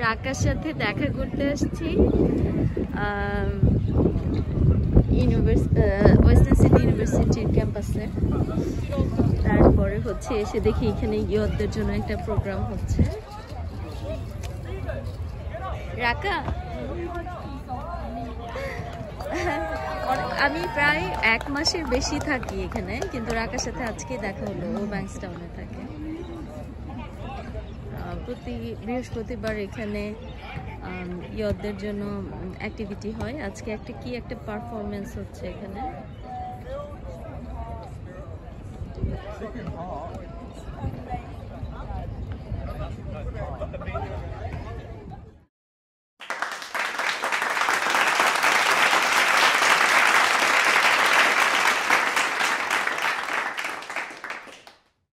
রাকার সাথে দেখা করতে আসছি ওয়েস্টার্ন সিটি ইউনিভার্সিটির ক্যাম্পাসে। তারপরে হচ্ছে এসে দেখি এখানে ইয়তদের জন্য একটা প্রোগ্রাম হচ্ছে। রাকা, আমি প্রায় 1 মাসের বেশি থাকি এখানে, কিন্তু রাকার সাথে আজকে দেখা হলো। ও ব্যাংকটাউনে থাকে। প্রতি বৃহস্পতিবার এখানে ইয়তদের জন্য অ্যাক্টিভিটি হয়। আজকে একটা পারফরমেন্স হচ্ছে এখানে।